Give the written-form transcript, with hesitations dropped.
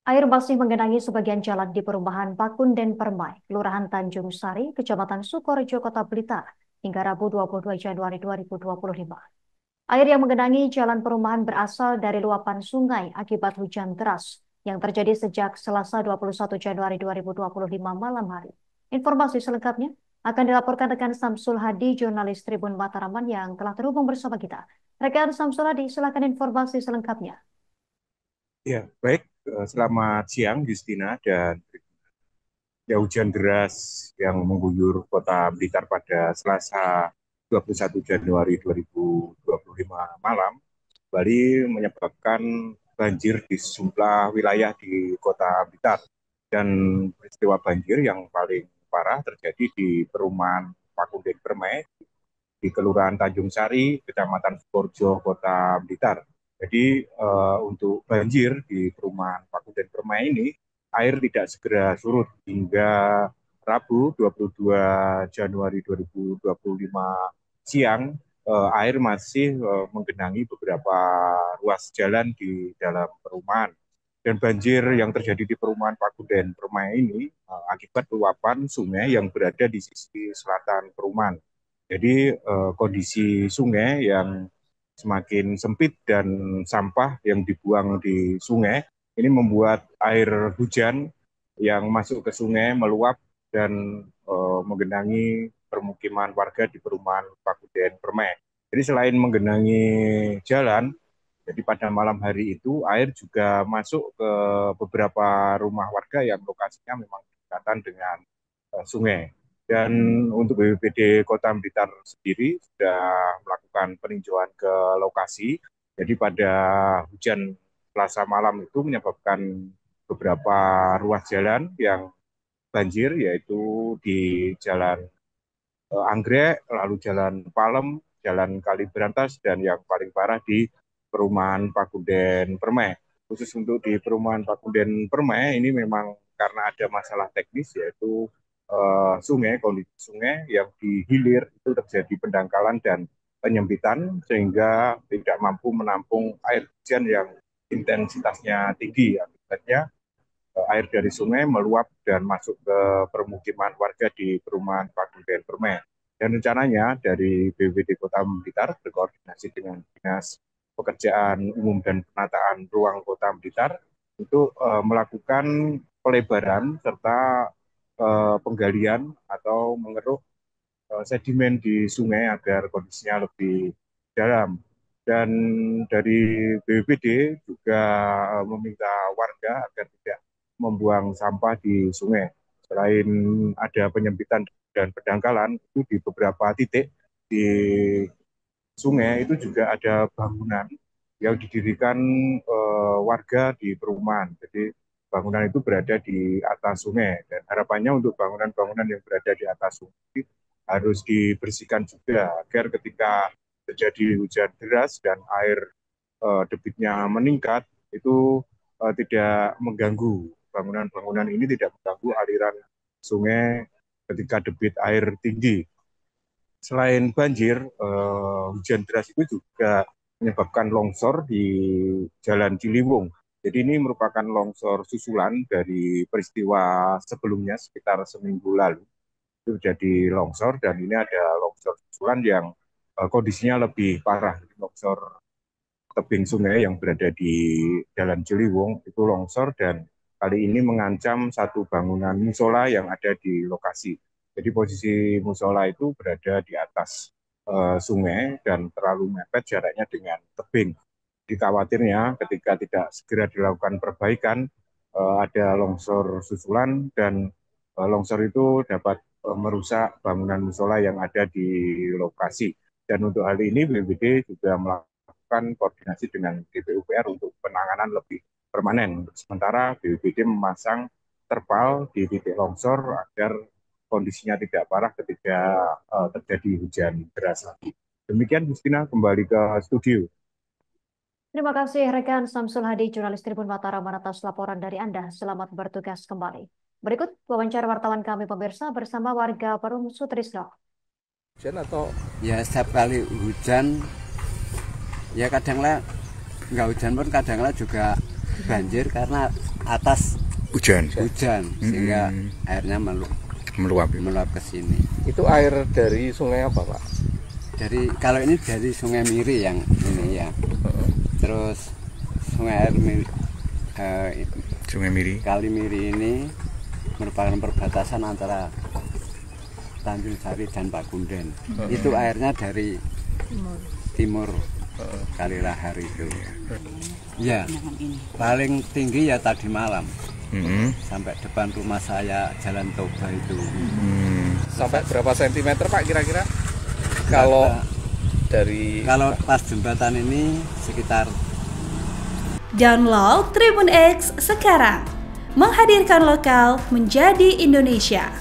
Air masih menggenangi sebagian jalan di perumahan Pakunden Permai, Kelurahan Tanjung Sari, Kecamatan Sukorejo, Kota Blitar, hingga Rabu 22 Januari 2025. Air yang menggenangi jalan perumahan berasal dari luapan sungai akibat hujan deras yang terjadi sejak Selasa 21 Januari 2025 malam hari. Informasi selengkapnya akan dilaporkan rekan Samsul Hadi, jurnalis Tribun Mataraman yang telah terhubung bersama kita. Rekan Samsul Hadi, silakan informasi selengkapnya. Ya, baik. Selamat siang, Justina. Dan ya, hujan deras yang mengguyur kota Blitar pada Selasa 21 Januari 2025 malam kembali menyebabkan banjir di sejumlah wilayah di kota Blitar. Dan peristiwa banjir yang paling parah terjadi di perumahan Pakunden Permai di Kelurahan Tanjung Sari, Kecamatan Sukorejo, Kota Blitar. Jadi untuk banjir di perumahan Pakunden Permai ini, air tidak segera surut hingga Rabu 22 Januari 2025 siang. Air masih menggenangi beberapa ruas jalan di dalam perumahan. Dan banjir yang terjadi di perumahan Pakunden Permai ini akibat luapan sungai yang berada di sisi selatan perumahan. Jadi kondisi sungai yang semakin sempit dan sampah yang dibuang di sungai ini membuat air hujan yang masuk ke sungai meluap dan menggenangi permukiman warga di perumahan Pakunden Permai. Jadi selain menggenangi jalan, jadi pada malam hari itu air juga masuk ke beberapa rumah warga yang lokasinya memang berdekatan dengan sungai. Dan untuk BPBD Kota Blitar sendiri sudah melakukan peninjauan ke lokasi. Jadi pada hujan Selasa malam itu menyebabkan beberapa ruas jalan yang banjir, yaitu di Jalan Anggrek, lalu Jalan Palem, Jalan Kaliberantas, dan yang paling parah di perumahan Pakunden Permai. Khusus untuk di perumahan Pakunden Permai ini memang karena ada masalah teknis, yaitu sungai, kondisi sungai yang di hilir itu terjadi pendangkalan dan penyempitan sehingga tidak mampu menampung air hujan yang intensitasnya tinggi. Akibatnya air dari sungai meluap dan masuk ke permukiman warga di perumahan Pakunden Permai. Dan rencananya dari BPBD Kota Blitar berkoordinasi dengan Dinas Pekerjaan Umum dan Penataan Ruang Kota Blitar untuk melakukan pelebaran serta penggalian atau mengeruk sedimen di sungai agar kondisinya lebih dalam. Dan dari BPBD juga meminta warga agar tidak membuang sampah di sungai. Selain ada penyempitan dan pendangkalan, itu di beberapa titik di sungai itu juga ada bangunan yang didirikan warga di perumahan. Jadi bangunan itu berada di atas sungai dan harapannya untuk bangunan-bangunan yang berada di atas sungai harus dibersihkan juga agar ketika terjadi hujan deras dan air debitnya meningkat itu tidak mengganggu bangunan-bangunan ini, tidak mengganggu aliran sungai ketika debit air tinggi. Selain banjir, hujan deras itu juga menyebabkan longsor di Jalan Ciliwung. Jadi ini merupakan longsor susulan dari peristiwa sebelumnya sekitar seminggu lalu. Itu jadi longsor dan ini ada longsor susulan yang kondisinya lebih parah. Longsor tebing sungai yang berada di Jalan Ciliwung itu longsor dan kali ini mengancam satu bangunan musola yang ada di lokasi. Jadi posisi musola itu berada di atas sungai dan terlalu mepet jaraknya dengan tebing. Jadi khawatirnya ketika tidak segera dilakukan perbaikan, ada longsor susulan dan longsor itu dapat merusak bangunan musola yang ada di lokasi. Dan untuk hal ini BPBD juga melakukan koordinasi dengan DPUPR untuk penanganan lebih permanen. Sementara BPBD memasang terpal di titik longsor agar kondisinya tidak parah ketika terjadi hujan deras lagi. Demikian Justina, kembali ke studio. Terima kasih rekan Samsul Hadi, jurnalis Tribun Mataraman atas laporan dari Anda. Selamat bertugas kembali. Berikut wawancara wartawan kami pemirsa bersama warga Perum Sutrisno. Hujan atau ya setiap kali hujan ya kadanglah nggak hujan pun kadanglah juga banjir karena atas Hujan. sehingga airnya Meluap. meluap ke sini. Itu air dari sungai apa, Pak? Kalau ini dari Sungai Miri yang ini ya. Terus Sungai Miri. Kali Miri ini merupakan perbatasan antara Tanjung Sari dan Pakunden. Itu airnya dari timur Kali Lahar itu. Ya, paling tinggi ya tadi malam. Sampai depan rumah saya Jalan Toba itu. Sampai berapa sentimeter, Pak, kira-kira? Kalau pas jembatan ini sekitar. Download Tribun X sekarang, menghadirkan lokal menjadi Indonesia.